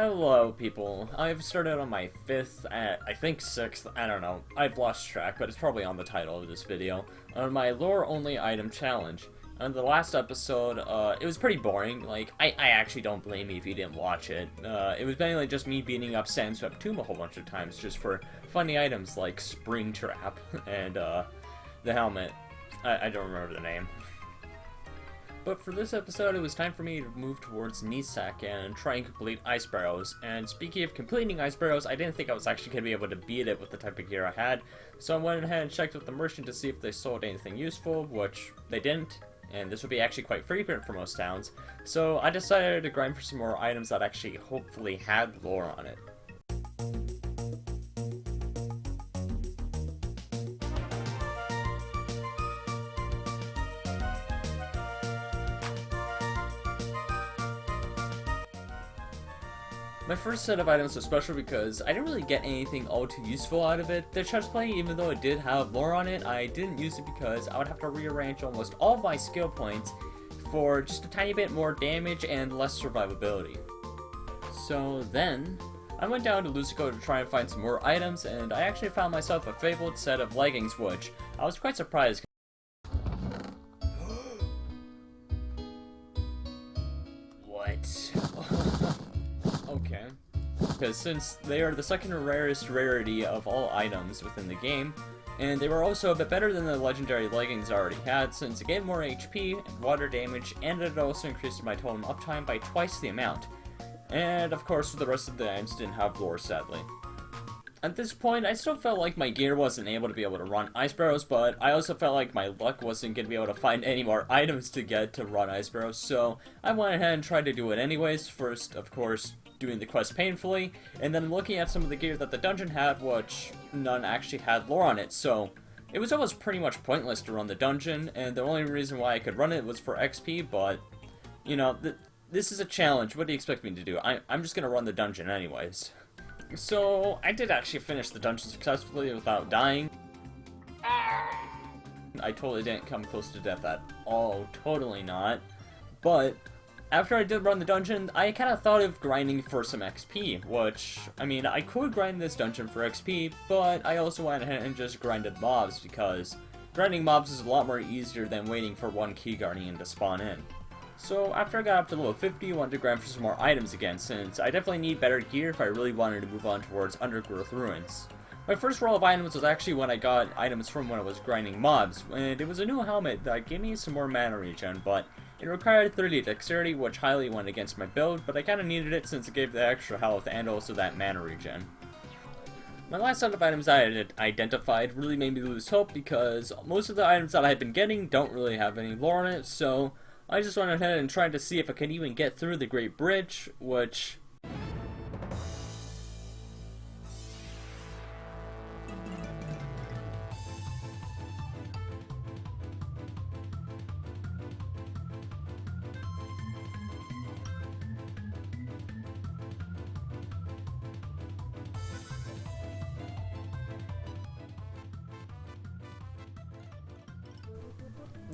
Hello, people. I've started on my 5th, I think 6th, I don't know. I've lost track, but it's probably on the title of this video, on my lore-only item challenge. On the last episode, it was pretty boring. Like, I actually don't blame you if you didn't watch it. It was mainly just me beating up Sandswept Tomb a whole bunch of times just for funny items like Springtrap and, the helmet. I don't remember the name. But for this episode, it was time for me to move towards Nisak and try and complete Ice Barrows. And speaking of completing Ice Barrows, I didn't think I was actually going to be able to beat it with the type of gear I had. So I went ahead and checked with the merchant to see if they sold anything useful, which they didn't. And this would be actually quite frequent for most towns. So I decided to grind for some more items that actually hopefully had lore on it. My first set of items was special because I didn't really get anything all too useful out of it. The chest plate, even though it did have lore on it, I didn't use it because I would have to rearrange almost all of my skill points for just a tiny bit more damage and less survivability. So then, I went down to Lucico to try and find some more items, and I actually found myself a fabled set of leggings, which I was quite surprised. What? Okay. Because since they are the second rarest rarity of all items within the game, and they were also a bit better than the legendary leggings I already had, since it gave more HP and water damage, and it also increased my totem uptime by twice the amount. And of course, the rest of the items didn't have lore, sadly. At this point, I still felt like my gear wasn't able to be able to run Ice Barrows, but I also felt like my luck wasn't going to be able to find any more items to get to run Ice Barrows, so I went ahead and tried to do it anyways. First, of course, doing the quest painfully, and then looking at some of the gear that the dungeon had, which none actually had lore on it, so it was almost pretty much pointless to run the dungeon, and the only reason why I could run it was for XP, but, you know, this is a challenge. What do you expect me to do? I'm just gonna run the dungeon anyways. So, I did actually finish the dungeon successfully without dying. I totally didn't come close to death at all, totally not, but after I did run the dungeon, I kind of thought of grinding for some XP, which, I mean, I could grind this dungeon for XP, but I also went ahead and just grinded mobs, because grinding mobs is a lot more easier than waiting for one key guardian to spawn in. So after I got up to level 50, I wanted to grind for some more items again, since I definitely need better gear if I really wanted to move on towards Undergrowth Ruins. My first roll of items was actually when I got items from when I was grinding mobs, and it was a new helmet that gave me some more mana regen, but it required 30 dexterity, which highly went against my build, but I kinda needed it since it gave the extra health and also that mana regen. My last set of items I had identified really made me lose hope because most of the items that I had been getting don't really have any lore on it, so I just went ahead and tried to see if I could even get through the Great Bridge, which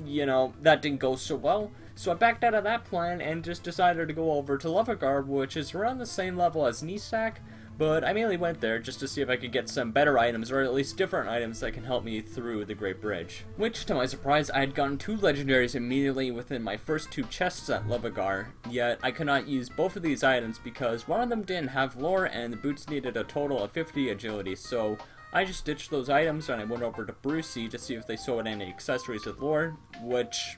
you know, that didn't go so well, so I backed out of that plan and just decided to go over to Lovagar, which is around the same level as Nisak, but I mainly went there just to see if I could get some better items, or at least different items that can help me through the Great Bridge. Which, to my surprise, I had gotten 2 legendaries immediately within my first 2 chests at Lovagar, yet I could not use both of these items because one of them didn't have lore and the boots needed a total of 50 agility, so I just ditched those items and I went over to Brucey to see if they sold any accessories with lore, which,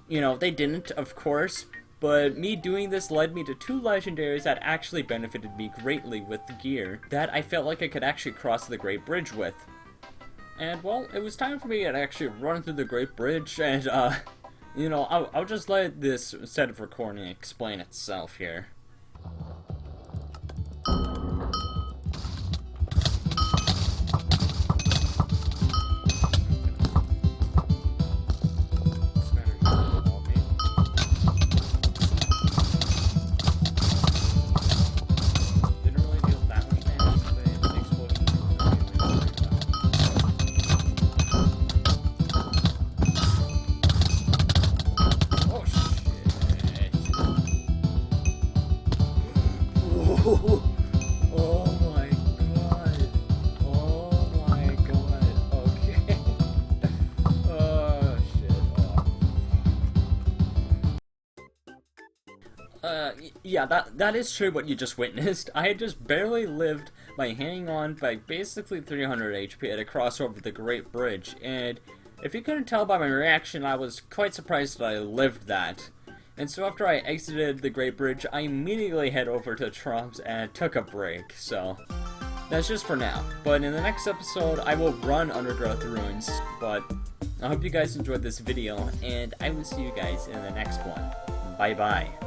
you know, they didn't, of course, but me doing this led me to 2 legendaries that actually benefited me greatly with the gear that I felt like I could actually cross the Great Bridge with. And, well, it was time for me to actually run through the Great Bridge, and, you know, I'll just let this set of recording explain itself here. Oh my god. Oh my god. Okay. Oh shit. Yeah, that is true what you just witnessed. I had just barely lived by hanging on by basically 300 HP at a crossover the Great Bridge, and if you couldn't tell by my reaction, I was quite surprised that I lived that. And so after I exited the Great Bridge, I immediately head over to Troms and took a break, so that's just for now. But in the next episode, I will run Undergrowth Ruins, but I hope you guys enjoyed this video, and I will see you guys in the next one. Bye bye.